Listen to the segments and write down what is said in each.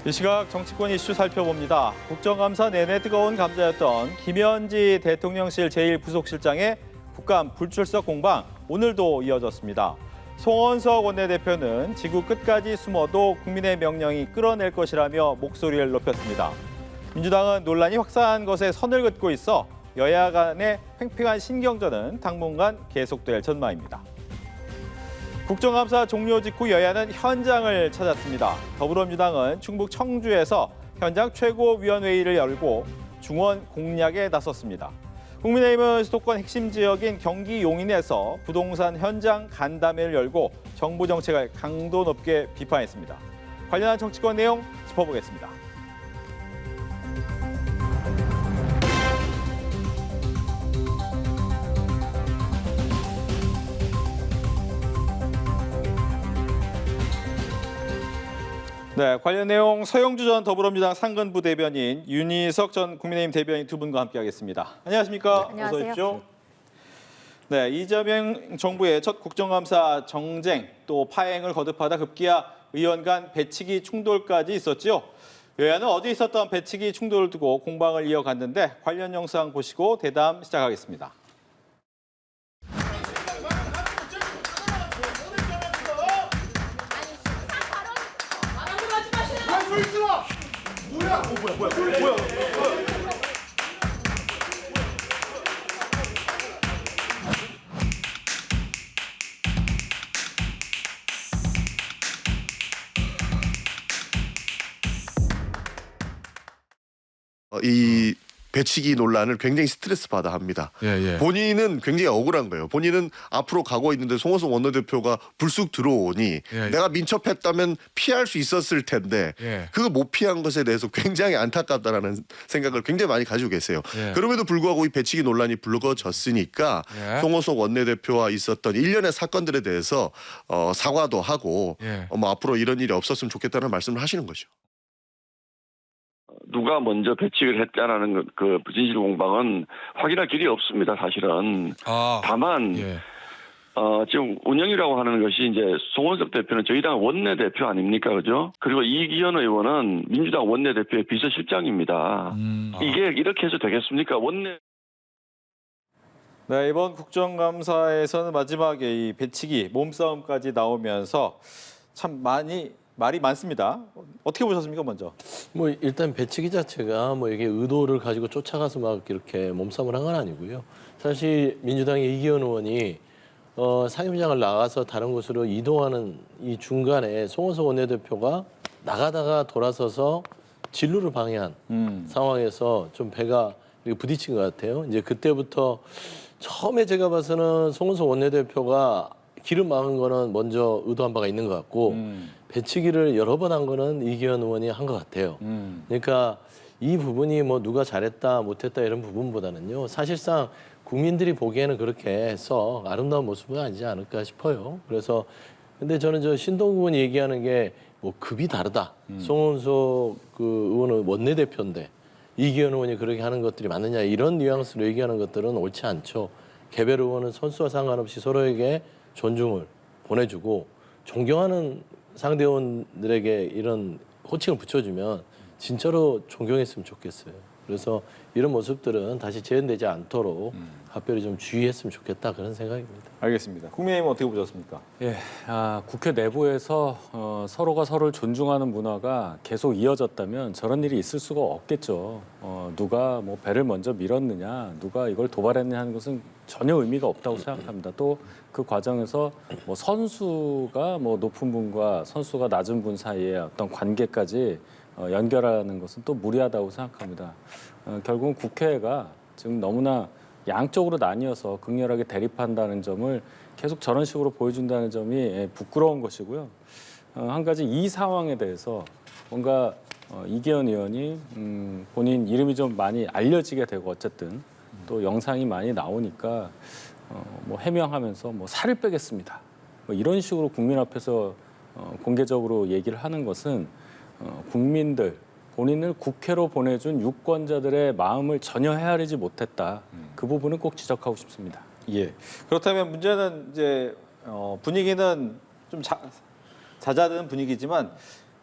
이 시각 정치권 이슈 살펴봅니다. 국정감사 내내 뜨거운 감자였던 김현지 대통령실 제1부속실장의 국감 불출석 공방, 오늘도 이어졌습니다. 송원석 원내대표는 지구 끝까지 숨어도 국민의 명령이 끌어낼 것이라며 목소리를 높였습니다. 민주당은 논란이 확산한 것에 선을 긋고 있어 여야 간의 팽팽한 신경전은 당분간 계속될 전망입니다. 국정감사 종료 직후 여야는 현장을 찾았습니다. 더불어민주당은 충북 청주에서 현장 최고위원회의를 열고 중원 공략에 나섰습니다. 국민의힘은 수도권 핵심 지역인 경기 용인에서 부동산 현장 간담회를 열고 정부 정책을 강도 높게 비판했습니다. 관련한 정치권 내용 짚어보겠습니다. 네, 관련 내용 서영주 전 더불어민주당 상근부 대변인, 윤희석 전 국민의힘 대변인 두 분과 함께하겠습니다. 안녕하십니까? 네, 안녕하세요. 어서 오십시오. 네, 이재명 정부의 첫 국정감사 정쟁 또 파행을 거듭하다 급기야 의원 간 배치기 충돌까지 있었지요. 여야는 어디 있었던 배치기 충돌을 두고 공방을 이어갔는데 관련 영상 보시고 대담 시작하겠습니다. 뭐야. 이 배치기 논란을 굉장히 스트레스 받아 합니다. 본인은 굉장히 억울한 거예요. 본인은 앞으로 가고 있는데 송원석 원내대표가 불쑥 들어오니 내가 민첩했다면 피할 수 있었을 텐데 그거 못 피한 것에 대해서 굉장히 안타깝다라는 생각을 굉장히 많이 가지고 계세요. 그럼에도 불구하고 이 배치기 논란이 불거졌으니까 송원석 원내대표와 있었던 일련의 사건들에 대해서 사과도 하고 뭐 앞으로 이런 일이 없었으면 좋겠다는 말씀을 하시는 거죠. 누가 먼저 배치를 했다라는 그 진실 공방은 확인할 길이 없습니다. 사실은. 다만 지금 운영이라고 하는 것이 이제 송원석 대표는 저희 당 원내대표 아닙니까, 그죠? 그리고 이기현 의원은 민주당 원내대표의 비서실장입니다. 이게 이렇게 해서 되겠습니까? 네, 이번 국정감사에서는 마지막에 이 배치기, 몸싸움까지 나오면서 참 말이 많습니다. 어떻게 보셨습니까, 먼저? 뭐 일단 배치기 자체가 뭐 이게 의도를 가지고 쫓아가서 막 이렇게 몸싸움을 한 건 아니고요. 사실 민주당의 이기현 의원이 상임장을 나가서 다른 곳으로 이동하는 이 중간에 송원석 원내대표가 나가다가 돌아서서 진로를 방해한 상황에서 좀 배가 이렇게 부딪힌 것 같아요. 이제 그때부터 처음에 제가 봐서는 송원석 원내대표가 길을 막은 거는 먼저 의도한 바가 있는 것 같고 배치기를 여러 번 한 거는 이기현 의원이 한 것 같아요. 그러니까 이 부분이 뭐 누가 잘했다 못했다 이런 부분보다는요. 사실상 국민들이 보기에는 그렇게 썩 아름다운 모습은 아니지 않을까 싶어요. 그래서 근데 저는 저 신동국 의원이 얘기하는 게 뭐 급이 다르다. 송원석 그 의원은 원내대표인데 이기현 의원이 그렇게 하는 것들이 맞느냐 이런 뉘앙스로 얘기하는 것들은 옳지 않죠. 개별 의원은 선수와 상관없이 서로에게 존중을 보내주고 존경하는 상대원들에게 이런 호칭을 붙여주면 진짜로 존경했으면 좋겠어요. 그래서 이런 모습들은 다시 재현되지 않도록 각별히 좀 주의했으면 좋겠다 그런 생각입니다. 알겠습니다. 국민의힘은 어떻게 보셨습니까? 국회 내부에서 서로가 서로를 존중하는 문화가 계속 이어졌다면 저런 일이 있을 수가 없겠죠. 누가 뭐 배를 먼저 밀었느냐, 누가 이걸 도발했느냐 하는 것은 전혀 의미가 없다고 생각합니다. 또 그 과정에서 뭐 선수가 뭐 높은 분과 선수가 낮은 분 사이에 어떤 관계까지 연결하는 것은 또 무리하다고 생각합니다. 결국은 국회가 지금 너무나 양쪽으로 나뉘어서 극렬하게 대립한다는 점을 계속 저런 식으로 보여준다는 점이 부끄러운 것이고요. 한 가지 이 상황에 대해서 뭔가 이기현 의원이 본인 이름이 좀 많이 알려지게 되고 어쨌든 또 영상이 많이 나오니까 뭐 해명하면서 뭐 살을 빼겠습니다. 뭐 이런 식으로 국민 앞에서 공개적으로 얘기를 하는 것은 국민들, 본인을 국회로 보내준 유권자들의 마음을 전혀 헤아리지 못했다. 그 부분은 꼭 지적하고 싶습니다. 예. 그렇다면 문제는 이제 분위기는 좀 잦아드는 분위기지만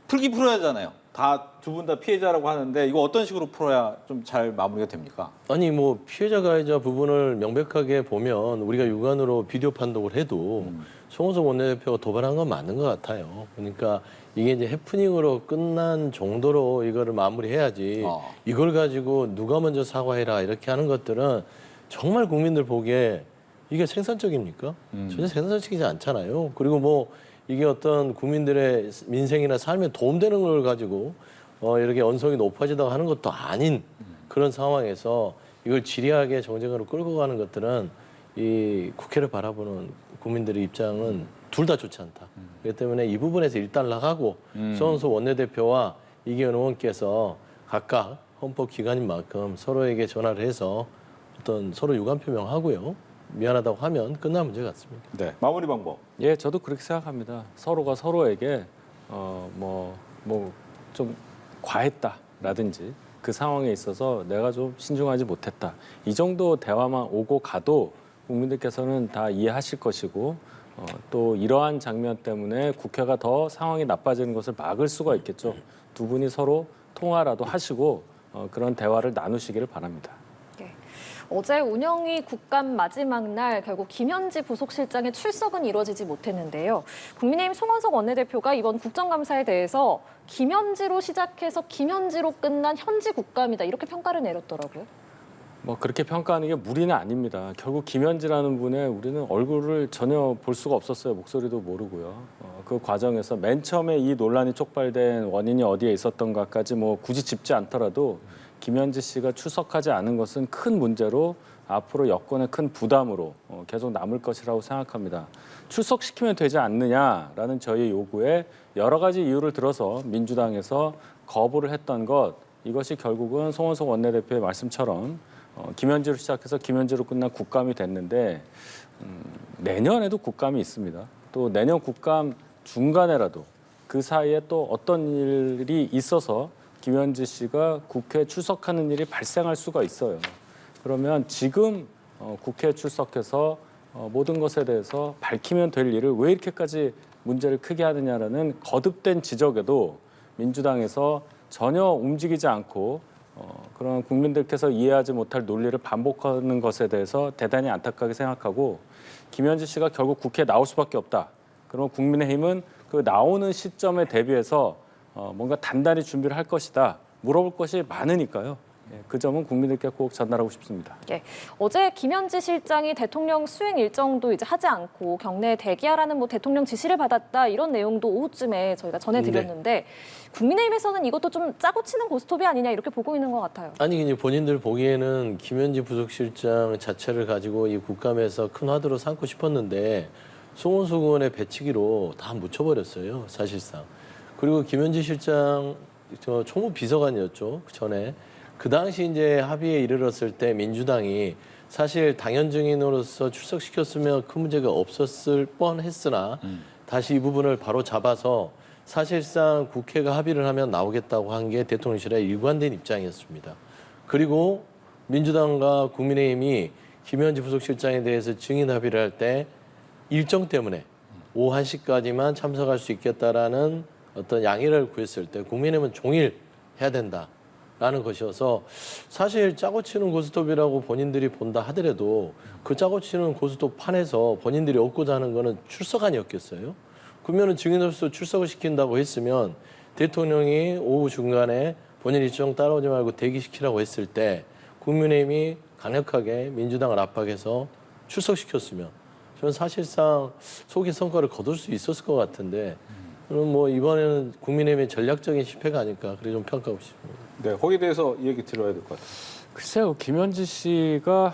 풀긴 풀어야 하잖아요. 다 두 분 다 피해자라고 하는데 이거 어떤 식으로 풀어야 좀 잘 마무리가 됩니까? 아니 뭐 피해자 가해자 부분을 명백하게 보면 우리가 육안으로 비디오 판독을 해도 송원석 원내대표가 도발한 건 맞는 것 같아요. 그러니까 이게 이제 해프닝으로 끝난 정도로 이거를 마무리해야지 이걸 가지고 누가 먼저 사과해라 이렇게 하는 것들은 정말 국민들 보기에 이게 생산적입니까? 전혀 생산적이지 않잖아요. 그리고 뭐 이게 어떤 국민들의 민생이나 삶에 도움되는 걸 가지고 이렇게 언성이 높아지다가 하는 것도 아닌 그런 상황에서 이걸 지리하게 정쟁으로 끌고 가는 것들은 이 국회를 바라보는 국민들의 입장은 둘 다 좋지 않다. 그렇기 때문에 이 부분에서 일단 나가고 송원석 원내대표와 이기현 의원께서 각각 헌법기관인 만큼 서로에게 전화를 해서 어떤 서로 유감 표명하고요. 미안하다고 하면 끝난 문제 같습니다. 네. 마무리 방법. 예, 저도 그렇게 생각합니다. 서로가 서로에게 좀 과했다라든지 그 상황에 있어서 내가 좀 신중하지 못했다. 이 정도 대화만 오고 가도 국민들께서는 다 이해하실 것이고 또 이러한 장면 때문에 국회가 더 상황이 나빠지는 것을 막을 수가 있겠죠. 두 분이 서로 통화라도 하시고 그런 대화를 나누시기를 바랍니다. 어제 운영위 국감 마지막 날 결국 김현지 부속실장의 출석은 이루어지지 못했는데요. 국민의힘 송원석 원내대표가 이번 국정감사에 대해서 김현지로 시작해서 김현지로 끝난 현지 국감이다 이렇게 평가를 내렸더라고요. 뭐 그렇게 평가하는 게 무리는 아닙니다. 결국 김현지라는 분의 우리는 얼굴을 전혀 볼 수가 없었어요. 목소리도 모르고요. 그 과정에서 맨 처음에 이 논란이 촉발된 원인이 어디에 있었던가까지 뭐 굳이 짚지 않더라도 김현지 씨가 출석하지 않은 것은 큰 문제로 앞으로 여권의 큰 부담으로 계속 남을 것이라고 생각합니다. 출석시키면 되지 않느냐라는 저희의 요구에 여러 가지 이유를 들어서 민주당에서 거부를 했던 것, 이것이 결국은 송원석 원내대표의 말씀처럼 김현지로 시작해서 김현지로 끝난 국감이 됐는데 내년에도 국감이 있습니다. 또 내년 국감 중간에라도 그 사이에 또 어떤 일이 있어서 김현지 씨가 국회에 출석하는 일이 발생할 수가 있어요. 그러면 지금 국회에 출석해서 모든 것에 대해서 밝히면 될 일을 왜 이렇게까지 문제를 크게 하느냐라는 거듭된 지적에도 민주당에서 전혀 움직이지 않고 그런 국민들께서 이해하지 못할 논리를 반복하는 것에 대해서 대단히 안타깝게 생각하고 김현지 씨가 결국 국회에 나올 수밖에 없다. 그러면 국민의힘은 그 나오는 시점에 대비해서 뭔가 단단히 준비를 할 것이다. 물어볼 것이 많으니까요. 그 점은 국민들께 꼭 전달하고 싶습니다. 예, 어제 김현지 실장이 대통령 수행 일정도 이제 하지 않고 경내에 대기하라는 뭐 대통령 지시를 받았다 이런 내용도 오후쯤에 저희가 전해드렸는데 국민의힘에서는 이것도 좀 짜고 치는 고스톱이 아니냐 이렇게 보고 있는 것 같아요. 아니 이제 본인들 보기에는 김현지 부속실장 자체를 가지고 이 국감에서 큰 화두로 삼고 싶었는데 송원석 의원의 배치기로 다 묻혀버렸어요. 사실상. 그리고 김현지 실장 총무 비서관이었죠. 그 전에. 그 당시 이제 합의에 이르렀을 때 민주당이 사실 당연 증인으로서 출석시켰으면 큰 문제가 없었을 뻔했으나 다시 이 부분을 바로 잡아서 사실상 국회가 합의를 하면 나오겠다고 한 게 대통령실의 일관된 입장이었습니다. 그리고 민주당과 국민의힘이 김현지 부속실장에 대해서 증인 합의를 할 때 일정 때문에 오후 1시까지만 참석할 수 있겠다라는 어떤 양해를 구했을 때 국민의힘은 종일 해야 된다라는 것이어서 사실 짜고 치는 고스톱이라고 본인들이 본다 하더라도 그 짜고 치는 고스톱 판에서 본인들이 얻고자 하는 거는 출석 아니었겠어요? 그러면 증인으로서 출석을 시킨다고 했으면 대통령이 오후 중간에 본인 일정 따라오지 말고 대기시키라고 했을 때 국민의힘이 강력하게 민주당을 압박해서 출석시켰으면 저는 사실상 소기 성과를 거둘 수 있었을 것 같은데 그럼 뭐 이번에는 국민의힘의 전략적인 실패가 아닐까 그렇게 좀 평가하고 싶습니다. 네, 거기에 대해서 얘기 들어야 될 것 같아요. 글쎄요, 김현지 씨가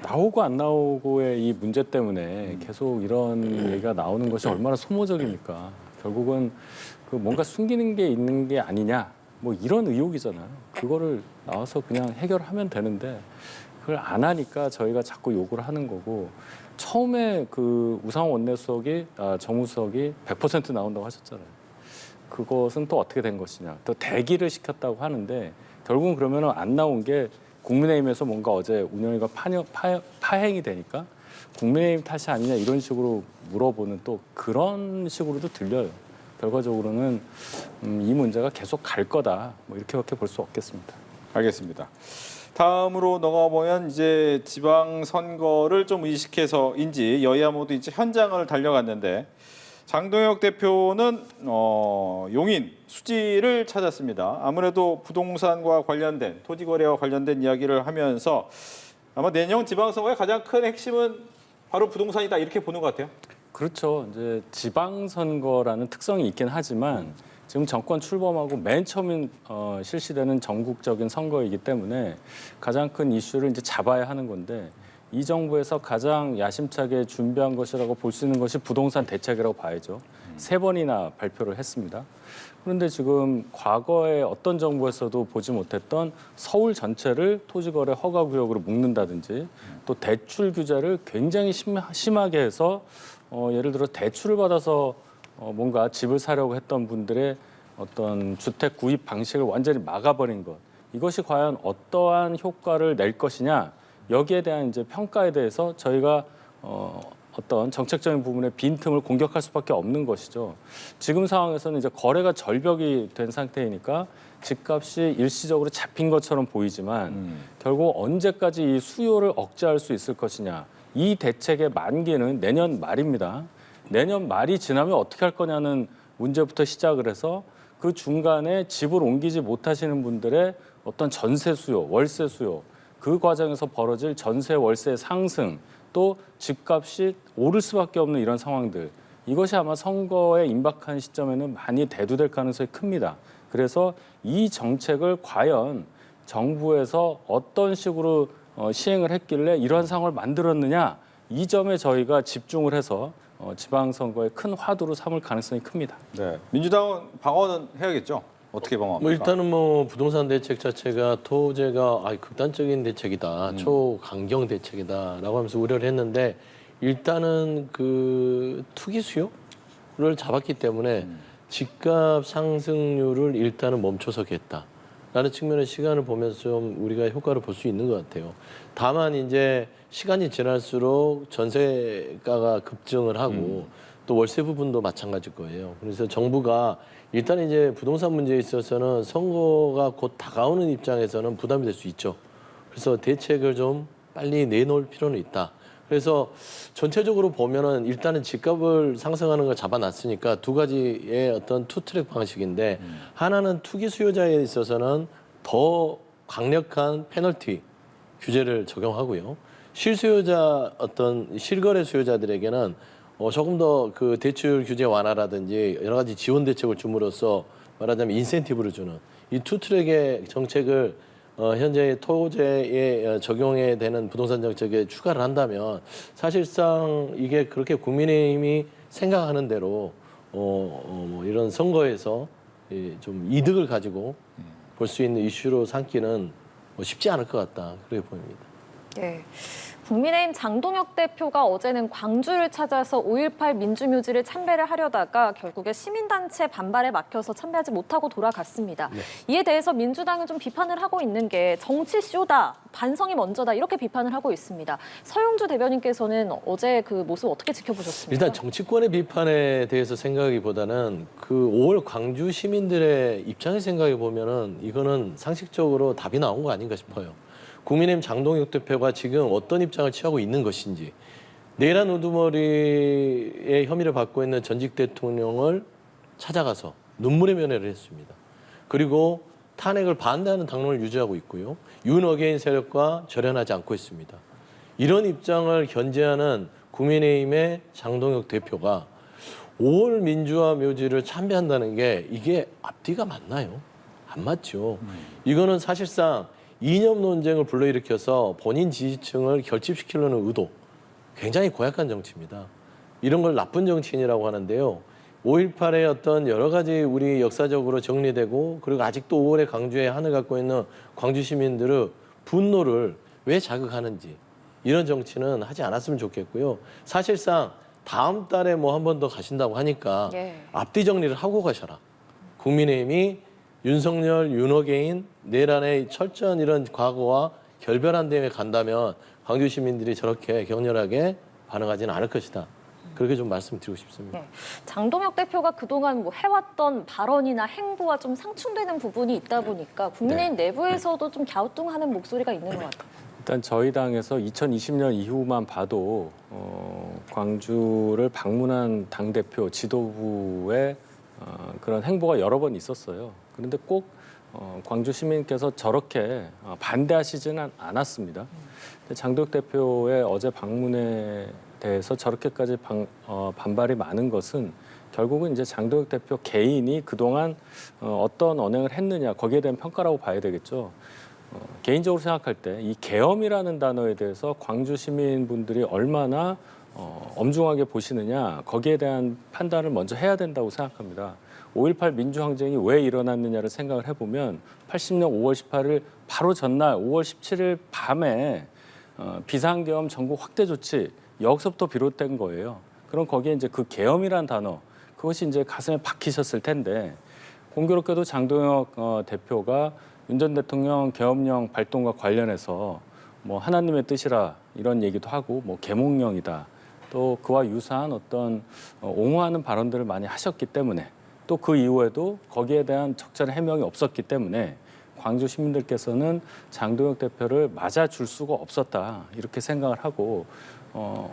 나오고 안 나오고의 이 문제 때문에 계속 이런 얘기가 나오는 것이 얼마나 소모적입니까? 결국은 그 뭔가 숨기는 게 있는 게 아니냐, 뭐 이런 의혹이잖아요. 그거를 나와서 그냥 해결하면 되는데 그걸 안 하니까 저희가 자꾸 요구를 하는 거고 처음에 그 우상호 원내수석이 정무수석이 100% 나온다고 하셨잖아요. 그것은 또 어떻게 된 것이냐. 또 대기를 시켰다고 하는데 결국은 그러면 안 나온 게 국민의힘에서 뭔가 어제 운영위가 파행이 되니까 국민의힘 탓이 아니냐 이런 식으로 물어보는 또 그런 식으로도 들려요. 결과적으로는 이 문제가 계속 갈 거다. 뭐 이렇게밖에 볼 수 없겠습니다. 알겠습니다. 다음으로 넘어가보면 이제 지방선거를 좀 의식해서인지 여야 모두 이제 현장을 달려갔는데 장동혁 대표는 용인 수지를 찾았습니다. 아무래도 부동산과 관련된 토지거래와 관련된 이야기를 하면서 아마 내년 지방선거의 가장 큰 핵심은 바로 부동산이다 이렇게 보는 것 같아요. 그렇죠. 이제 지방선거라는 특성이 있긴 하지만 지금 정권 출범하고 맨 처음 실시되는 전국적인 선거이기 때문에 가장 큰 이슈를 이제 잡아야 하는 건데 이 정부에서 가장 야심차게 준비한 것이라고 볼 수 있는 것이 부동산 대책이라고 봐야죠. 3번이나 발표를 했습니다. 그런데 지금 과거에 어떤 정부에서도 보지 못했던 서울 전체를 토지거래 허가구역으로 묶는다든지 또 대출 규제를 굉장히 심하게 해서 예를 들어 대출을 받아서 뭔가 집을 사려고 했던 분들의 어떤 주택 구입 방식을 완전히 막아버린 것. 이것이 과연 어떠한 효과를 낼 것이냐. 여기에 대한 이제 평가에 대해서 저희가 어떤 정책적인 부분의 빈틈을 공격할 수밖에 없는 것이죠. 지금 상황에서는 이제 거래가 절벽이 된 상태이니까 집값이 일시적으로 잡힌 것처럼 보이지만 결국 언제까지 이 수요를 억제할 수 있을 것이냐. 이 대책의 만기는 내년 말입니다. 내년 말이 지나면 어떻게 할 거냐는 문제부터 시작을 해서 그 중간에 집을 옮기지 못하시는 분들의 어떤 전세 수요, 월세 수요, 그 과정에서 벌어질 전세 월세 상승, 또 집값이 오를 수밖에 없는 이런 상황들. 이것이 아마 선거에 임박한 시점에는 많이 대두될 가능성이 큽니다. 그래서 이 정책을 과연 정부에서 어떤 식으로 시행을 했길래 이러한 상황을 만들었느냐, 이 점에 저희가 집중을 해서 지방선거에 큰 화두로 삼을 가능성이 큽니다. 네. 민주당은 방어는 해야겠죠. 어떻게 방어합니까? 뭐 일단은 뭐 부동산 대책 자체가 토제가 극단적인 대책이다, 초강경 대책이다라고 하면서 우려를 했는데 일단은 그 투기 수요를 잡았기 때문에 집값 상승률을 일단은 멈춰서겠다라는 측면의 시간을 보면서 좀 우리가 효과를 볼 수 있는 것 같아요. 다만 이제 시간이 지날수록 전세가가 급증을 하고 또 월세 부분도 마찬가지일 거예요. 그래서 정부가 일단 이제 부동산 문제에 있어서는 선거가 곧 다가오는 입장에서는 부담이 될 수 있죠. 그래서 대책을 좀 빨리 내놓을 필요는 있다. 그래서 전체적으로 보면은 일단은 집값을 상승하는 걸 잡아놨으니까 두 가지의 어떤 투트랙 방식인데 하나는 투기 수요자에 있어서는 더 강력한 페널티 규제를 적용하고요. 실수요자 어떤 실거래 수요자들에게는 조금 더 그 대출 규제 완화라든지 여러 가지 지원 대책을 줌으로써 말하자면 인센티브를 주는 이 투트랙의 정책을 현재 토제에 적용해 되는 부동산 정책에 추가를 한다면 사실상 이게 그렇게 국민의힘이 생각하는 대로 뭐 이런 선거에서 좀 이득을 가지고 볼 수 있는 이슈로 삼기는 쉽지 않을 것 같다 그렇게 보입니다. 네. 국민의힘 장동혁 대표가 어제는 광주를 찾아서 5.18 민주묘지를 참배를 하려다가 결국에 시민단체 반발에 막혀서 참배하지 못하고 돌아갔습니다. 네. 이에 대해서 민주당은 좀 비판을 하고 있는 게 정치쇼다, 반성이 먼저다 이렇게 비판을 하고 있습니다. 서영주 대변인께서는 어제 그 모습 어떻게 지켜보셨습니까? 일단 정치권의 비판에 대해서 생각하기보다는 그 5월 광주 시민들의 입장에 생각해 보면은 이거는 상식적으로 답이 나온 거 아닌가 싶어요. 국민의힘 장동혁 대표가 지금 어떤 입장을 취하고 있는 것인지, 내란 우두머리의 혐의를 받고 있는 전직 대통령을 찾아가서 눈물의 면회를 했습니다. 그리고 탄핵을 반대하는 당론을 유지하고 있고요. 윤어게인 세력과 절연하지 않고 있습니다. 이런 입장을 견제하는 국민의힘의 장동혁 대표가 5월 민주화 묘지를 참배한다는 게 이게 앞뒤가 맞나요? 안 맞죠. 이거는 사실상 이념 논쟁을 불러일으켜서 본인 지지층을 결집시키려는 의도, 굉장히 고약한 정치입니다. 이런 걸 나쁜 정치인이라고 하는데요. 5.18의 어떤 여러 가지 우리 역사적으로 정리되고 그리고 아직도 5월의 광주에 한을 갖고 있는 광주 시민들의 분노를 왜 자극하는지 이런 정치는 하지 않았으면 좋겠고요. 사실상 다음 달에 뭐 한 번 더 가신다고 하니까 앞뒤 정리를 하고 가셔라. 국민의힘이 윤석열, 윤어게인, 내란의 철저한 이런 과거와 결별한 데에 간다면 광주 시민들이 저렇게 격렬하게 반응하지는 않을 것이다. 그렇게 좀 말씀드리고 싶습니다. 네. 장동혁 대표가 그동안 뭐 해왔던 발언이나 행보와 좀 상충되는 부분이 있다 보니까 국민의힘 내부에서도 좀 갸우뚱하는 목소리가 있는 것 같아요. 일단 저희 당에서 2020년 이후만 봐도 광주를 방문한 당대표 지도부의 그런 행보가 여러 번 있었어요. 그런데 꼭 광주 시민께서 저렇게 반대하시지는 않았습니다. 장동혁 대표의 어제 방문에 대해서 저렇게까지 반발이 많은 것은 결국은 이제 장동혁 대표 개인이 그동안 어떤 언행을 했느냐 거기에 대한 평가라고 봐야 되겠죠. 개인적으로 생각할 때 이 계엄이라는 단어에 대해서 광주 시민분들이 얼마나 엄중하게 보시느냐 거기에 대한 판단을 먼저 해야 된다고 생각합니다. 5.18 민주항쟁이 왜 일어났느냐를 생각을 해보면 80년 5월 18일 바로 전날 5월 17일 밤에 비상계엄 전국 확대 조치 여기서부터 비롯된 거예요. 그럼 거기에 이제 그 계엄이라는 단어 그것이 이제 가슴에 박히셨을 텐데 공교롭게도 장동혁 대표가 윤 전 대통령 계엄령 발동과 관련해서 뭐 하나님의 뜻이라 이런 얘기도 하고 뭐 계몽령이다 또 그와 유사한 어떤 옹호하는 발언들을 많이 하셨기 때문에 또 그 이후에도 거기에 대한 적절한 해명이 없었기 때문에 광주 시민들께서는 장동혁 대표를 맞아줄 수가 없었다 이렇게 생각을 하고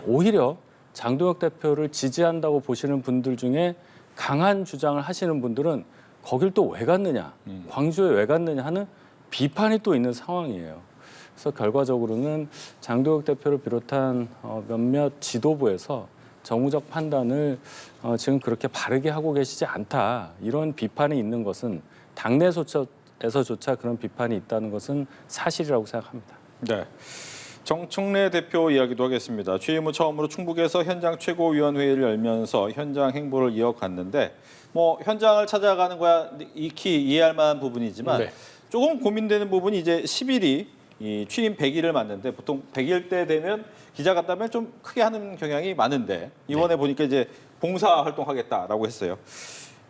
오히려 장동혁 대표를 지지한다고 보시는 분들 중에 강한 주장을 하시는 분들은 거길 또 왜 갔느냐, 광주에 왜 갔느냐 하는 비판이 또 있는 상황이에요. 그래서 결과적으로는 장동혁 대표를 비롯한 몇몇 지도부에서 정무적 판단을 지금 그렇게 바르게 하고 계시지 않다. 이런 비판이 있는 것은 당내에서조차 그런 비판이 있다는 것은 사실이라고 생각합니다. 네. 정청래 대표 이야기도 하겠습니다. 취임 후 처음으로 충북에서 현장 최고위원회의를 열면서 현장 행보를 이어갔는데 뭐 현장을 찾아가는 거야 익히 이해할 만한 부분이지만 네. 조금 고민되는 부분이 이제 10일이 이 취임 100일을 맞는데 보통 100일 때 되면 기자간담회 좀 크게 하는 경향이 많은데 이번에 보니까 이제 봉사 활동하겠다라고 했어요.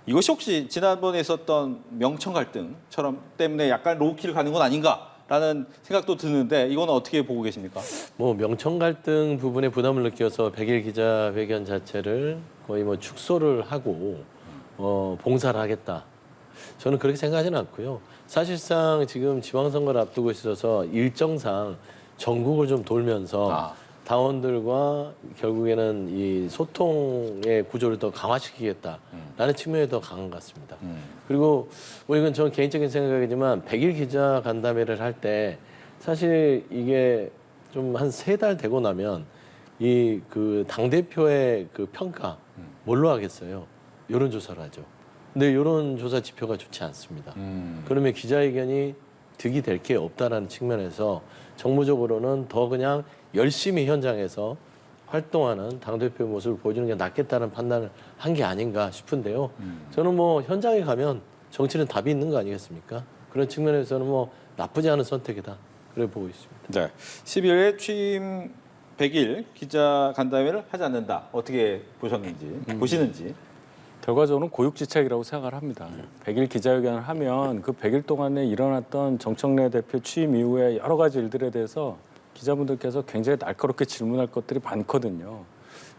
이것이 혹시 지난번에 있었던 명청 갈등처럼 때문에 약간 로우키를 가는 건 아닌가라는 생각도 드는데 이건 어떻게 보고 계십니까? 뭐 명청 갈등 부분에 부담을 느껴서 100일 기자회견 자체를 거의 뭐 축소를 하고 봉사를 하겠다. 저는 그렇게 생각하지는 않고요. 사실상 지금 지방선거를 앞두고 있어서 일정상 전국을 좀 돌면서 당원들과 결국에는 이 소통의 구조를 더 강화시키겠다라는 측면이 더 강한 것 같습니다. 그리고 뭐 이건 저는 개인적인 생각이지만 100일 기자 간담회를 할 때 사실 이게 좀 한 3달 되고 나면 이 그 당대표의 그 평가 뭘로 하겠어요? 여론조사를 하죠. 근데 여론조사 지표가 좋지 않습니다. 그러면 기자회견이 득이 될 게 없다라는 측면에서 정무적으로는 더 그냥 열심히 현장에서 활동하는 당대표의 모습을 보여주는 게 낫겠다는 판단을 한 게 아닌가 싶은데요. 저는 뭐 현장에 가면 정치는 답이 있는 거 아니겠습니까? 그런 측면에서는 뭐 나쁘지 않은 선택이다. 그래 보고 있습니다. 네. 11일 취임 100일 기자 간담회를 하지 않는다. 어떻게 보시는지. 결과적으로는 고육지책이라고 생각을 합니다. 100일 기자회견을 하면 그 100일 동안에 일어났던 정청래 대표 취임 이후에 여러 가지 일들에 대해서 기자분들께서 굉장히 날카롭게 질문할 것들이 많거든요.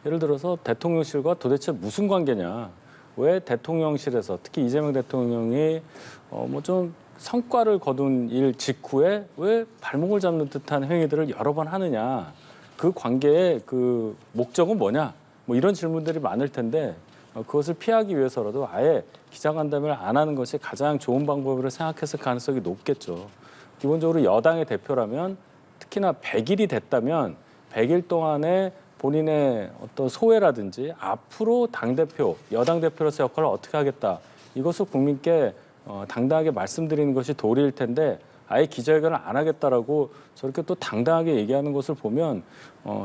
예를 들어서 대통령실과 도대체 무슨 관계냐. 왜 대통령실에서 특히 이재명 대통령이 뭐 좀 성과를 거둔 일 직후에 왜 발목을 잡는 듯한 행위들을 여러 번 하느냐. 그 관계의 그 목적은 뭐냐. 뭐 이런 질문들이 많을 텐데 그것을 피하기 위해서라도 아예 기자간담회를 안 하는 것이 가장 좋은 방법으로 생각했을 가능성이 높겠죠. 기본적으로 여당의 대표라면 특히나 100일이 됐다면 100일 동안에 본인의 어떤 소회라든지 앞으로 당대표, 여당 대표로서 역할을 어떻게 하겠다. 이것을 국민께 당당하게 말씀드리는 것이 도리일 텐데 아예 기자회견을 안 하겠다라고 저렇게 또 당당하게 얘기하는 것을 보면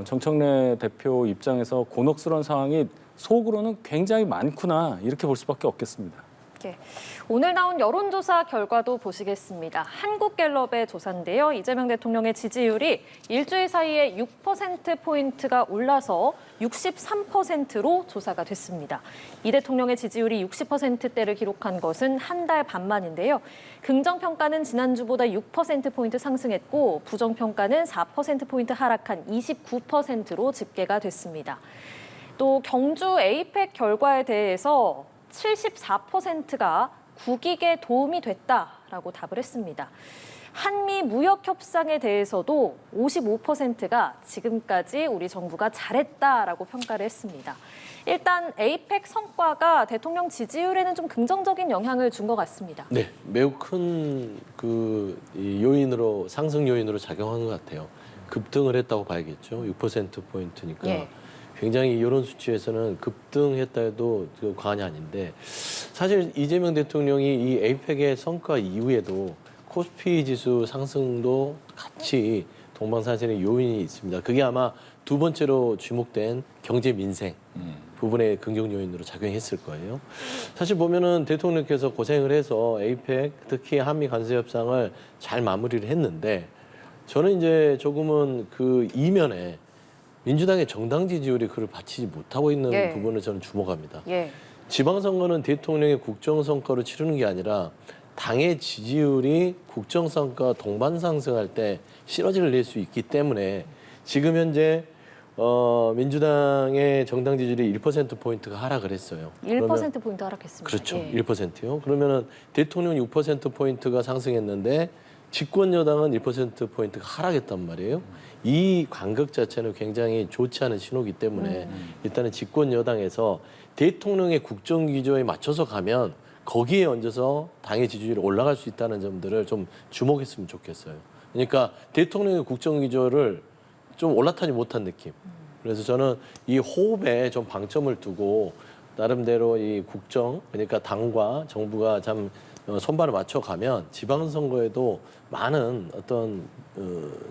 정청래 대표 입장에서 곤혹스러운 상황이 속으로는 굉장히 많구나 이렇게 볼 수밖에 없겠습니다. 네. 오늘 나온 여론조사 결과도 보시겠습니다. 한국갤럽의 조사인데요. 이재명 대통령의 지지율이 일주일 사이에 6%포인트가 올라서 63%로 조사가 됐습니다. 이 대통령의 지지율이 60%대를 기록한 것은 한 달 반 만인데요. 긍정평가는 지난주보다 6%포인트 상승했고 부정평가는 4%포인트 하락한 29%로 집계가 됐습니다. 또 경주 에이펙 결과에 대해서 74%가 국익에 도움이 됐다라고 답을 했습니다. 한미 무역 협상에 대해서도 55%가 지금까지 우리 정부가 잘했다라고 평가를 했습니다. 일단 에이펙 성과가 대통령 지지율에는 좀 긍정적인 영향을 준 것 같습니다. 네, 매우 큰 그 요인으로 상승 요인으로 작용한 것 같아요. 급등을 했다고 봐야겠죠. 6%포인트니까. 예. 굉장히 이런 수치에서는 급등했다 해도 과언이 아닌데 사실 이재명 대통령이 이 에이펙의 성과 이후에도 코스피 지수 상승도 같이 동방사진의 요인이 있습니다. 그게 아마 두 번째로 주목된 경제 민생 부분의 긍정 요인으로 작용했을 거예요. 사실 보면은 대통령께서 고생을 해서 에이펙 특히 한미 관세 협상을 잘 마무리를 했는데 저는 이제 조금은 그 이면에 민주당의 정당 지지율이 그를 받치지 못하고 있는 예. 부분을 저는 주목합니다. 예. 지방선거는 대통령의 국정성과로 치르는 게 아니라 당의 지지율이 국정성과 동반 상승할 때 시너지를 낼 수 있기 때문에 지금 현재 민주당의 정당 지지율이 1%포인트가 하락을 했어요. 1%포인트 하락했습니다. 그렇죠. 예. 1%요. 그러면은 대통령 6%포인트가 상승했는데 집권 여당은 1%포인트가 하락했단 말이에요. 이 간극 자체는 굉장히 좋지 않은 신호이기 때문에 일단은 집권 여당에서 대통령의 국정 기조에 맞춰서 가면 거기에 얹어서 당의 지지율이 올라갈 수 있다는 점들을 좀 주목했으면 좋겠어요. 그러니까 대통령의 국정 기조를 좀 올라타지 못한 느낌. 그래서 저는 이 호흡에 좀 방점을 두고 나름대로 이 국정, 그러니까 당과 정부가 참 손발을 맞춰가면 지방선거에도 많은 어떤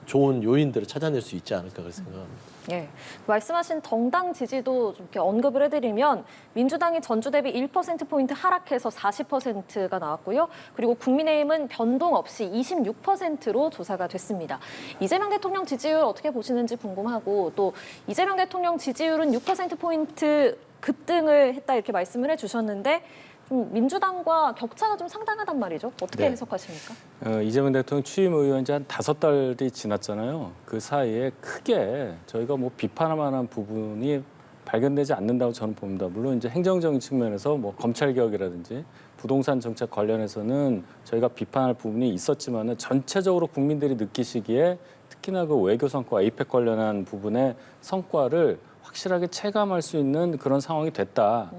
좋은 요인들을 찾아낼 수 있지 않을까 그렇게 생각합니다. 예, 말씀하신 정당 지지도 좀 이렇게 언급을 해드리면 민주당이 전주 대비 1%포인트 하락해서 40%가 나왔고요. 그리고 국민의힘은 변동 없이 26%로 조사가 됐습니다. 이재명 대통령 지지율 어떻게 보시는지 궁금하고 또 이재명 대통령 지지율은 6%포인트 급등을 했다 이렇게 말씀을 해주셨는데 좀 민주당과 격차가 좀 상당하단 말이죠. 어떻게 네. 해석하십니까? 이재명 대통령 취임 의원이 한 5달이 지났잖아요. 그 사이에 크게 저희가 뭐 비판할 만한 부분이 발견되지 않는다고 저는 봅니다. 물론 이제 행정적인 측면에서 뭐 검찰 개혁이라든지 부동산 정책 관련해서는 저희가 비판할 부분이 있었지만은 전체적으로 국민들이 느끼시기에 특히나 그 외교 성과, 에이펙 관련한 부분의 성과를 확실하게 체감할 수 있는 그런 상황이 됐다.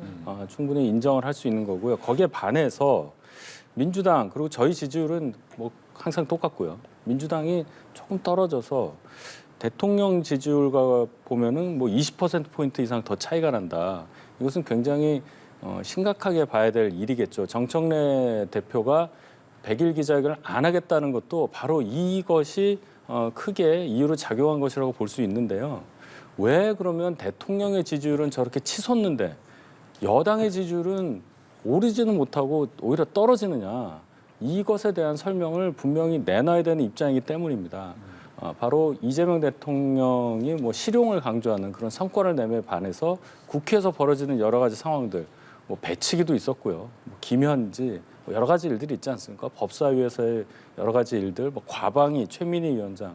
충분히 인정을 할 수 있는 거고요. 거기에 반해서 민주당 그리고 저희 지지율은 뭐 항상 똑같고요. 민주당이 조금 떨어져서 대통령 지지율과 보면은 뭐 20%포인트 이상 더 차이가 난다. 이것은 굉장히 심각하게 봐야 될 일이겠죠. 정청래 대표가 100일 기자회견을 안 하겠다는 것도 바로 이것이 크게 이유로 작용한 것이라고 볼 수 있는데요. 왜 그러면 대통령의 지지율은 저렇게 치솟는데 여당의 지지율은 오르지는 못하고 오히려 떨어지느냐. 이것에 대한 설명을 분명히 내놔야 되는 입장이기 때문입니다. 바로 이재명 대통령이 뭐 실용을 강조하는 그런 성과를 내에 반해서 국회에서 벌어지는 여러 가지 상황들, 뭐 배치기도 있었고요, 뭐 김현지, 뭐 여러 가지 일들이 있지 않습니까? 법사위에서의 여러 가지 일들, 뭐 과방위, 최민희 위원장,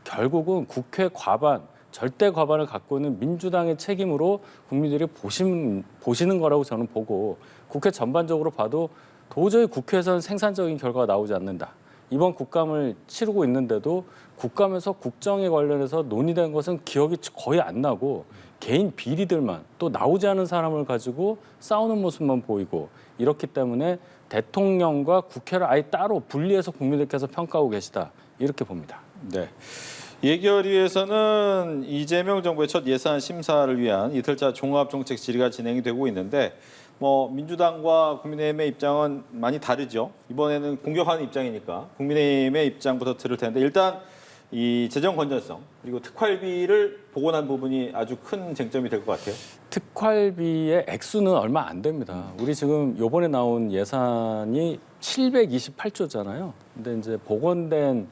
결국은 국회 과반, 절대 과반을 갖고 있는 민주당의 책임으로 국민들이 보시는 거라고 저는 보고 국회 전반적으로 봐도 도저히 국회에서는 생산적인 결과가 나오지 않는다. 이번 국감을 치르고 있는데도 국감에서 국정에 관련해서 논의된 것은 기억이 거의 안 나고 개인 비리들만 또 나오지 않은 사람을 가지고 싸우는 모습만 보이고 이렇기 때문에 대통령과 국회를 아예 따로 분리해서 국민들께서 평가하고 계시다. 이렇게 봅니다. 네. 예결위에서는 이재명 정부의 첫 예산 심사를 위한 이틀차 종합정책 질의가 진행이 되고 있는데 뭐 민주당과 국민의힘의 입장은 많이 다르죠. 이번에는 공격하는 입장이니까 국민의힘의 입장부터 들을 텐데 일단 이 재정 건전성 그리고 특활비를 복원한 부분이 아주 큰 쟁점이 될 것 같아요. 특활비의 액수는 얼마 안 됩니다. 우리 지금 이번에 나온 예산이 728조잖아요. 근데 이제 복원된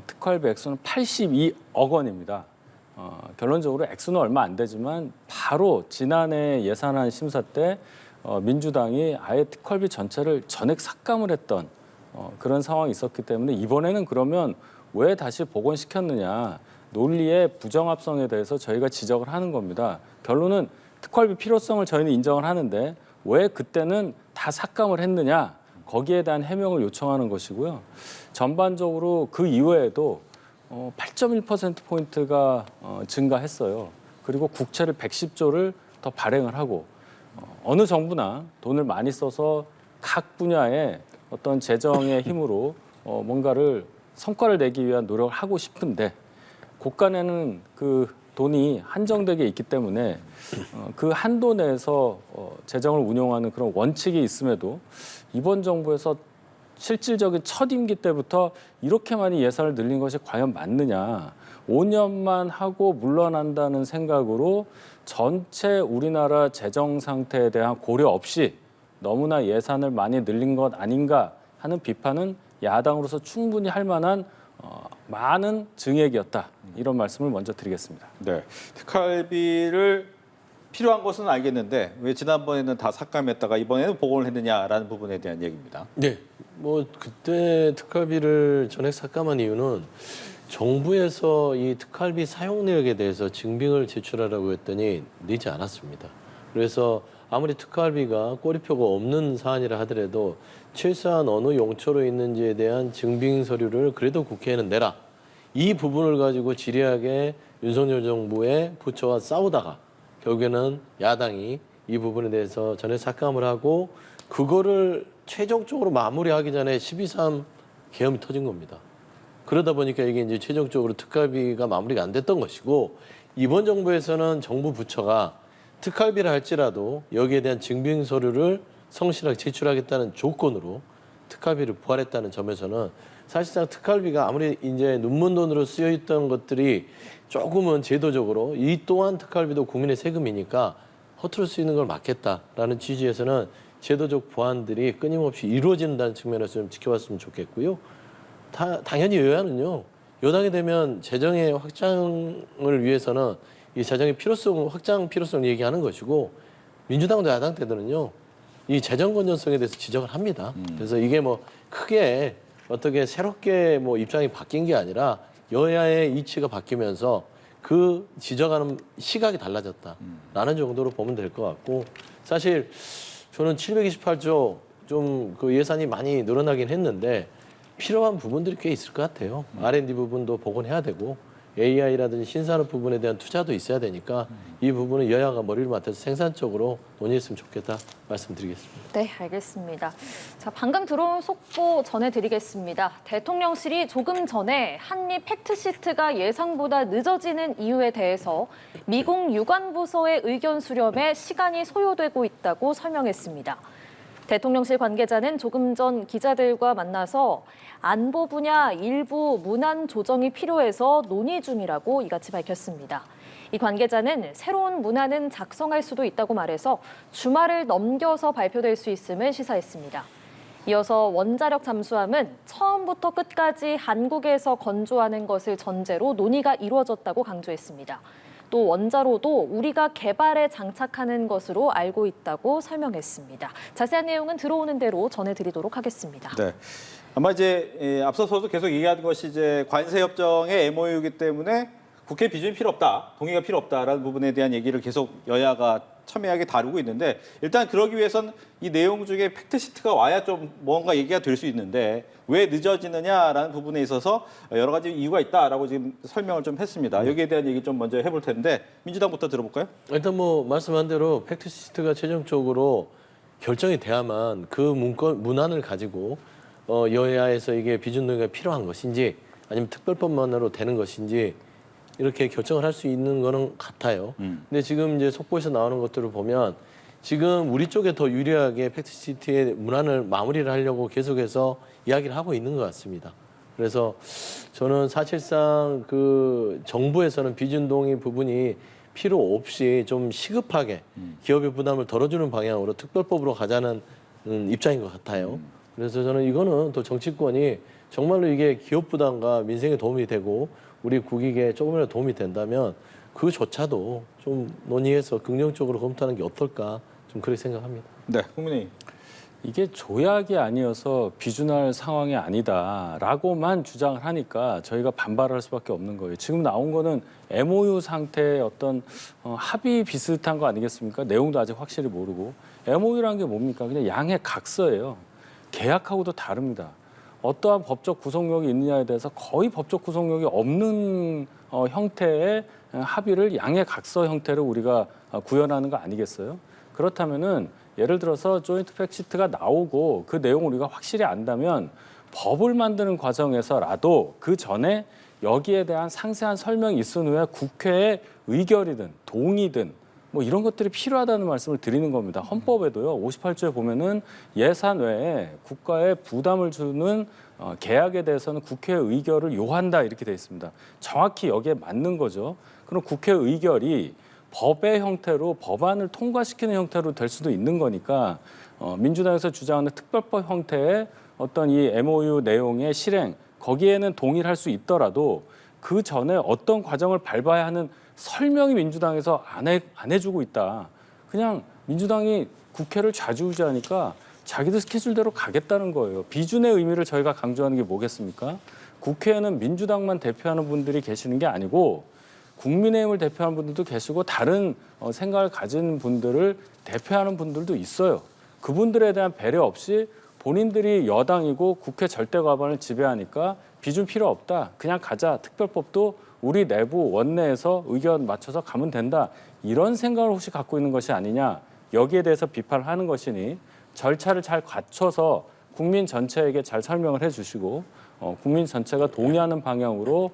특활비 액수는 82억 원입니다. 결론적으로 액수는 얼마 안 되지만 바로 지난해 예산안 심사 때 민주당이 아예 특활비 전체를 전액 삭감을 했던 그런 상황이 있었기 때문에 이번에는 그러면 왜 다시 복원시켰느냐 논리의 부정합성에 대해서 저희가 지적을 하는 겁니다. 결론은 특활비 필요성을 저희는 인정을 하는데 왜 그때는 다 삭감을 했느냐 거기에 대한 해명을 요청하는 것이고요. 전반적으로 그 이외에도 8.1%포인트가 증가했어요. 그리고 국채를 110조를 더 발행을 하고 어느 정부나 돈을 많이 써서 각 분야의 어떤 재정의 힘으로 뭔가를 성과를 내기 위한 노력을 하고 싶은데 곳간에는 그 돈이 한정되게 있기 때문에 그 한도 내에서 재정을 운용하는 그런 원칙이 있음에도 이번 정부에서 실질적인 첫 임기 때부터 이렇게 많이 예산을 늘린 것이 과연 맞느냐. 5년만 하고 물러난다는 생각으로 전체 우리나라 재정 상태에 대한 고려 없이 너무나 예산을 많이 늘린 것 아닌가 하는 비판은 야당으로서 충분히 할 만한 많은 증액이었다. 이런 말씀을 먼저 드리겠습니다. 네, 특활비를 필요한 것은 알겠는데 왜 지난번에는 다 삭감했다가 이번에는 복원을 했느냐라는 부분에 대한 얘기입니다. 네, 뭐 그때 특활비를 전액 삭감한 이유는 정부에서 이 특활비 사용 내역에 대해서 증빙을 제출하라고 했더니 내지 않았습니다. 그래서 아무리 특활비가 꼬리표가 없는 사안이라 하더라도 최소한 어느 용처로 있는지에 대한 증빙 서류를 그래도 국회에는 내라. 이 부분을 가지고 지리하게 윤석열 정부의 부처와 싸우다가 결국에는 야당이 이 부분에 대해서 전액 삭감을 하고 그거를 최종적으로 마무리하기 전에 12.3 계엄이 터진 겁니다. 그러다 보니까 이게 이제 최종적으로 특활비가 마무리가 안 됐던 것이고 이번 정부에서는 정부 부처가 특활비를 할지라도 여기에 대한 증빙 서류를 성실하게 제출하겠다는 조건으로 특활비를 부활했다는 점에서는 사실상 특활비가 아무리 이제 눈먼돈으로 쓰여 있던 것들이 조금은 제도적으로 이 또한 특활비도 국민의 세금이니까 허투루 쓰이는 걸 막겠다라는 취지에서는 제도적 보완들이 끊임없이 이루어진다는 측면에서 좀 지켜봤으면 좋겠고요. 당연히 여야는요. 여당이 되면 재정의 확장을 위해서는 이 재정의 필요성, 확장 필요성을 얘기하는 것이고 민주당도 야당 때들은요. 이 재정 건전성에 대해서 지적을 합니다. 그래서 이게 뭐 크게 어떻게 새롭게 뭐 입장이 바뀐 게 아니라 여야의 이치가 바뀌면서 그 지적하는 시각이 달라졌다라는 정도로 보면 될 것 같고 사실 저는 728조 좀 그 예산이 많이 늘어나긴 했는데 필요한 부분들이 꽤 있을 것 같아요. R&D 부분도 복원해야 되고 AI라든지 신산업 부분에 대한 투자도 있어야 되니까 이 부분은 여야가 머리를 맞춰서 생산적으로 논의했으면 좋겠다 말씀드리겠습니다. 네, 알겠습니다. 자, 방금 들어온 속보 전해드리겠습니다. 대통령실이 조금 전에 한미 팩트시트가 예상보다 늦어지는 이유에 대해서 미국 유관부서의 의견 수렴에 시간이 소요되고 있다고 설명했습니다. 대통령실 관계자는 조금 전 기자들과 만나서 안보 분야 일부 문안 조정이 필요해서 논의 중이라고 이같이 밝혔습니다. 이 관계자는 새로운 문안은 작성할 수도 있다고 말해서 주말을 넘겨서 발표될 수 있음을 시사했습니다. 이어서 원자력 잠수함은 처음부터 끝까지 한국에서 건조하는 것을 전제로 논의가 이루어졌다고 강조했습니다. 또 원자로도 우리가 개발에 장착하는 것으로 알고 있다고 설명했습니다. 자세한 내용은 들어오는 대로 전해드리도록 하겠습니다. 네. 아마 이제 앞서서도 계속 얘기하는 것이 이제 관세 협정의 MOU이기 때문에 국회 비준이 필요 없다, 동의가 필요 없다라는 부분에 대한 얘기를 계속 여야가 첨예하게 다루고 있는데 일단 그러기 위해선 이 내용 중에 팩트시트가 와야 좀 뭔가 얘기가 될 수 있는데 왜 늦어지느냐라는 부분에 있어서 여러 가지 이유가 있다라고 지금 설명을 좀 했습니다. 여기에 대한 얘기 좀 먼저 해볼 텐데 민주당부터 들어볼까요? 일단 뭐 말씀한 대로 팩트시트가 최종적으로 결정이 돼야만 그 문안을 가지고 여야에서 이게 비준 동의가 필요한 것인지 아니면 특별법만으로 되는 것인지 이렇게 결정을 할 수 있는 거는 같아요. 근데 지금 이제 속보에서 나오는 것들을 보면 지금 우리 쪽에 더 유리하게 팩트시트의 문안을 마무리를 하려고 계속해서 이야기를 하고 있는 것 같습니다. 그래서 저는 사실상 그 정부에서는 비준 동의 부분이 필요 없이 좀 시급하게 기업의 부담을 덜어주는 방향으로 특별법으로 가자는 입장인 것 같아요. 그래서 저는 이거는 또 정치권이 정말로 이게 기업 부담과 민생에 도움이 되고 우리 국익에 조금이라도 도움이 된다면 그조차도 좀 논의해서 긍정적으로 검토하는 게 어떨까 좀 그렇게 생각합니다. 네, 국민의힘. 이게 조약이 아니어서 비준할 상황이 아니다라고만 주장을 하니까 저희가 반발할 수밖에 없는 거예요. 지금 나온 거는 MOU 상태의 어떤 합의 비슷한 거 아니겠습니까? 내용도 아직 확실히 모르고. MOU라는 게 뭡니까? 그냥 양해 각서예요. 계약하고도 다릅니다. 어떠한 법적 구속력이 있느냐에 대해서 거의 법적 구속력이 없는 형태의 합의를 양해 각서 형태로 우리가 구현하는 거 아니겠어요? 그렇다면은 예를 들어서 조인트 팩시트가 나오고 그 내용을 우리가 확실히 안다면 법을 만드는 과정에서라도 그 전에 여기에 대한 상세한 설명이 있은 후에 국회의 의결이든 동의든 뭐 이런 것들이 필요하다는 말씀을 드리는 겁니다. 헌법에도요. 58조에 보면은 예산 외에 국가에 부담을 주는 계약에 대해서는 국회의 의결을 요한다 이렇게 돼 있습니다. 정확히 여기에 맞는 거죠. 그럼 국회 의결이 법의 형태로 법안을 통과시키는 형태로 될 수도 있는 거니까 민주당에서 주장하는 특별법 형태의 어떤 이 MOU 내용의 실행 거기에는 동의를 할 수 있더라도 그 전에 어떤 과정을 밟아야 하는 설명이 민주당에서 안 해주고 있다. 그냥 민주당이 국회를 좌지우지하니까 자기들 스케줄대로 가겠다는 거예요. 비준의 의미를 저희가 강조하는 게 뭐겠습니까? 국회에는 민주당만 대표하는 분들이 계시는 게 아니고 국민의힘을 대표하는 분들도 계시고 다른 생각을 가진 분들을 대표하는 분들도 있어요. 그분들에 대한 배려 없이 본인들이 여당이고 국회 절대 과반을 지배하니까 비준 필요 없다. 그냥 가자. 특별법도 우리 내부 원내에서 의견 맞춰서 가면 된다. 이런 생각을 혹시 갖고 있는 것이 아니냐. 여기에 대해서 비판을 하는 것이니 절차를 잘 갖춰서 국민 전체에게 잘 설명을 해주시고 국민 전체가 동의하는 방향으로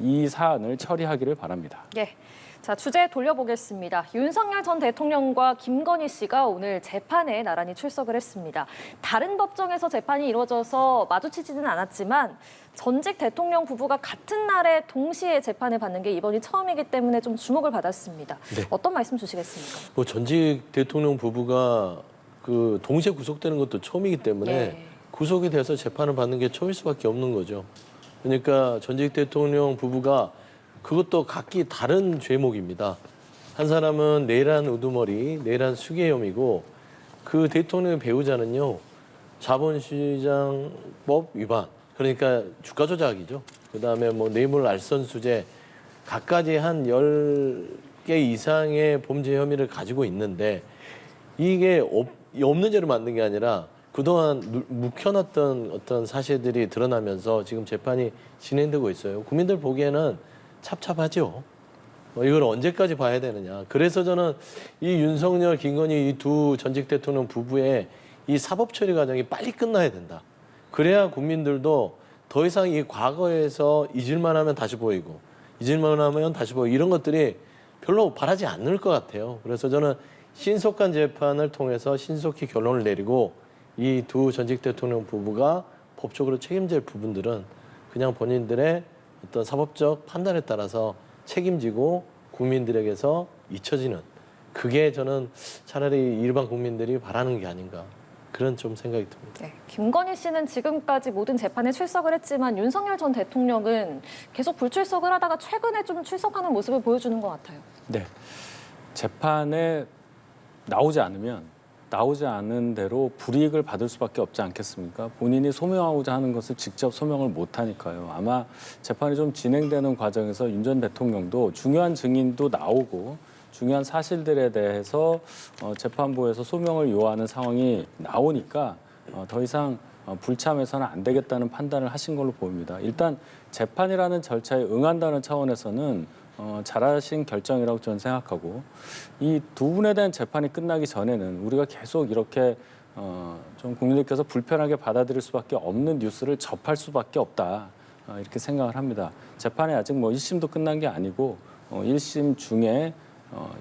이 사안을 처리하기를 바랍니다. 예. 자, 주제 돌려보겠습니다. 윤석열 전 대통령과 김건희 씨가 오늘 재판에 나란히 출석을 했습니다. 다른 법정에서 재판이 이루어져서 마주치지는 않았지만 전직 대통령 부부가 같은 날에 동시에 재판을 받는 게 이번이 처음이기 때문에 좀 주목을 받았습니다. 네. 어떤 말씀 주시겠습니까? 뭐 전직 대통령 부부가 그 동시에 구속되는 것도 처음이기 때문에 네. 구속이 돼서 재판을 받는 게 처음일 수밖에 없는 거죠. 그러니까 전직 대통령 부부가 그것도 각기 다른 죄목입니다. 한 사람은 내란 우두머리, 내란 수계혐의고 그 대통령의 배우자는요. 자본시장법 위반, 그러니까 주가 조작이죠. 그다음에 뭐 뇌물 알선수재 각가지 한 10개 이상의 범죄 혐의를 가지고 있는데 이게 없는 죄를 만든 게 아니라 그동안 묵혀놨던 어떤 사실들이 드러나면서 지금 재판이 진행되고 있어요. 국민들 보기에는 찹찹하죠. 이걸 언제까지 봐야 되느냐. 그래서 저는 이 윤석열, 김건희 이 두 전직 대통령 부부의 이 사법 처리 과정이 빨리 끝나야 된다. 그래야 국민들도 더 이상 이 과거에서 잊을만 하면 다시 보이고 잊을만 하면 다시 보이고 이런 것들이 별로 바라지 않을 것 같아요. 그래서 저는 신속한 재판을 통해서 신속히 결론을 내리고 이 두 전직 대통령 부부가 법적으로 책임질 부분들은 그냥 본인들의 어떤 사법적 판단에 따라서 책임지고 국민들에게서 잊혀지는 그게 저는 차라리 일반 국민들이 바라는 게 아닌가 그런 좀 생각이 듭니다. 네, 김건희 씨는 지금까지 모든 재판에 출석을 했지만 윤석열 전 대통령은 계속 불출석을 하다가 최근에 좀 출석하는 모습을 보여주는 것 같아요. 네, 재판에 나오지 않은 대로 불이익을 받을 수밖에 없지 않겠습니까? 본인이 소명하고자 하는 것을 직접 소명을 못하니까요. 아마 재판이 좀 진행되는 과정에서 윤 전 대통령도 중요한 증인도 나오고 중요한 사실들에 대해서 재판부에서 소명을 요하는 상황이 나오니까 더 이상 불참해서는 안 되겠다는 판단을 하신 걸로 보입니다. 일단 재판이라는 절차에 응한다는 차원에서는 잘하신 결정이라고 저는 생각하고 이 두 분에 대한 재판이 끝나기 전에는 우리가 계속 이렇게 좀 국민들께서 불편하게 받아들일 수밖에 없는 뉴스를 접할 수밖에 없다 이렇게 생각을 합니다. 재판이 아직 뭐 1심도 끝난 게 아니고 1심 중에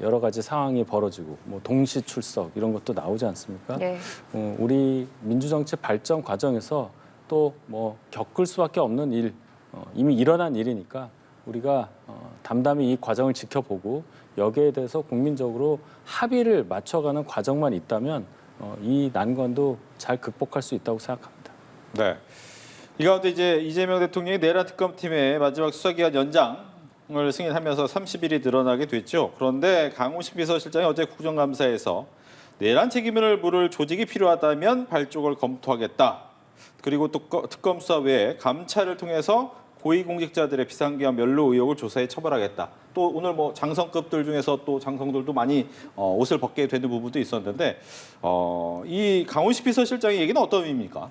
여러 가지 상황이 벌어지고 뭐 동시 출석 이런 것도 나오지 않습니까? 네. 우리 민주정치 발전 과정에서 또 뭐 겪을 수밖에 없는 일 이미 일어난 일이니까 우리가 담담히 이 과정을 지켜보고 여기에 대해서 국민적으로 합의를 맞춰가는 과정만 있다면 이 난관도 잘 극복할 수 있다고 생각합니다. 네. 이 가운데 이제 이재명 대통령이 내란 특검팀의 마지막 수사기간 연장을 승인하면서 30일이 늘어나게 됐죠. 그런데 강훈식 비서실장이 어제 국정감사에서 내란 책임을 물을 조직이 필요하다면 발족을 검토하겠다. 그리고 또 특검 수사 외에 감찰을 통해서 고위공직자들의 비상계엄 연루 의혹을 조사해 처벌하겠다. 또 오늘 뭐 장성급들 중에서 또 장성들도 많이 옷을 벗게 되는 부분도 있었는데 이 강훈식 비서실장의 얘기는 어떤 의미입니까?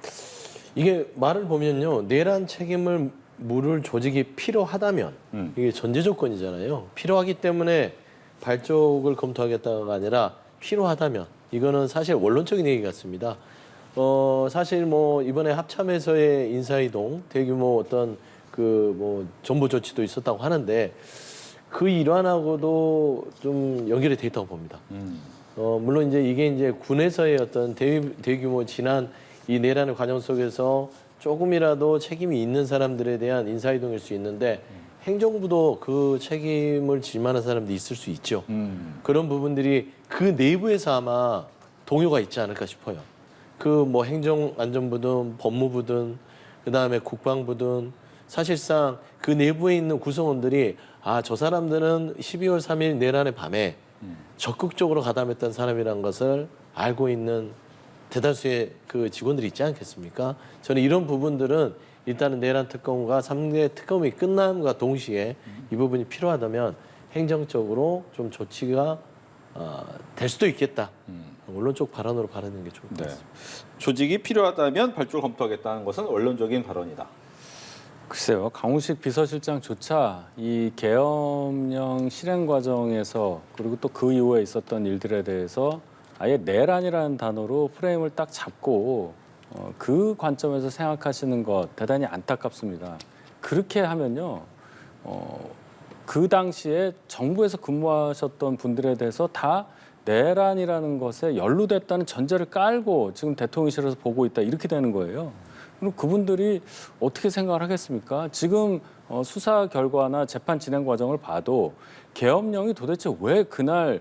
이게 말을 보면요, 내란 책임을 물을 조직이 필요하다면 이게 전제 조건이잖아요. 필요하기 때문에 발족을 검토하겠다가 아니라 필요하다면 이거는 사실 원론적인 얘기 같습니다. 사실 뭐 이번에 합참에서의 인사이동 대규모 어떤 그 뭐 정보 조치도 있었다고 하는데 그 일환하고도 좀 연결이 돼 있다고 봅니다. 물론 이제 이게 이제 군에서의 어떤 대규모 지난 이 내란의 과정 속에서 조금이라도 책임이 있는 사람들에 대한 인사이동일 수 있는데 행정부도 그 책임을 질 만한 사람들이 있을 수 있죠. 그런 부분들이 그 내부에서 아마 동요가 있지 않을까 싶어요. 그 뭐 행정안전부든 법무부든 그다음에 국방부든 사실상 그 내부에 있는 구성원들이 저 사람들은 12월 3일 내란의 밤에 적극적으로 가담했던 사람이라는 것을 알고 있는 대다수의 그 직원들이 있지 않겠습니까? 저는 이런 부분들은 일단은 내란 특검과 3대 특검이 끝남과 동시에 이 부분이 필요하다면 행정적으로 좀 조치가 될 수도 있겠다. 원론적 발언으로 발언하는 게 좋을 것 같습니다. 조직이 필요하다면 발족을 검토하겠다는 것은 원론적인 발언이다. 글쎄요, 강훈식 비서실장조차 이 계엄령 실행 과정에서 그리고 또 그 이후에 있었던 일들에 대해서 아예 내란이라는 단어로 프레임을 딱 잡고 그 관점에서 생각하시는 것 대단히 안타깝습니다. 그렇게 하면요, 그 당시에 정부에서 근무하셨던 분들에 대해서 다 내란이라는 것에 연루됐다는 전제를 깔고 지금 대통령실에서 보고 있다 이렇게 되는 거예요. 그럼 그분들이 어떻게 생각을 하겠습니까? 지금 수사 결과나 재판 진행 과정을 봐도 계엄령이 도대체 왜 그날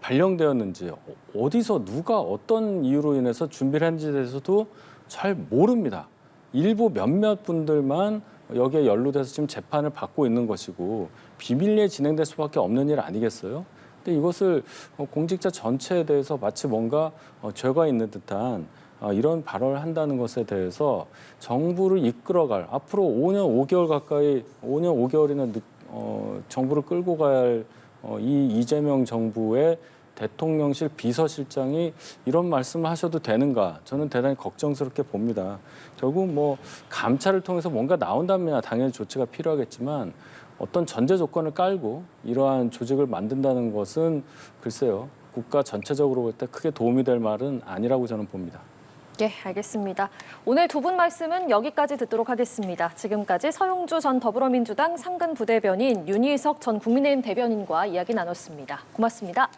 발령되었는지 어디서 누가 어떤 이유로 인해서 준비를 했는지에 대해서도 잘 모릅니다. 일부 몇몇 분들만 여기에 연루돼서 지금 재판을 받고 있는 것이고 비밀리에 진행될 수밖에 없는 일 아니겠어요? 근데 이것을 공직자 전체에 대해서 마치 뭔가 죄가 있는 듯한 이런 발언을 한다는 것에 대해서 정부를 이끌어갈 앞으로 5년 5개월 가까이 5년 5개월이나 정부를 끌고 가야 할 이 이재명 정부의 대통령실 비서실장이 이런 말씀을 하셔도 되는가? 저는 대단히 걱정스럽게 봅니다. 결국 뭐 감찰을 통해서 뭔가 나온다면 당연히 조치가 필요하겠지만 어떤 전제 조건을 깔고 이러한 조직을 만든다는 것은 글쎄요, 국가 전체적으로 볼 때 크게 도움이 될 말은 아니라고 저는 봅니다. 네, 알겠습니다. 오늘 두 분 말씀은 여기까지 듣도록 하겠습니다. 지금까지 서용주 전 더불어민주당 상근 부대변인, 윤희석 전 국민의힘 대변인과 이야기 나눴습니다. 고맙습니다.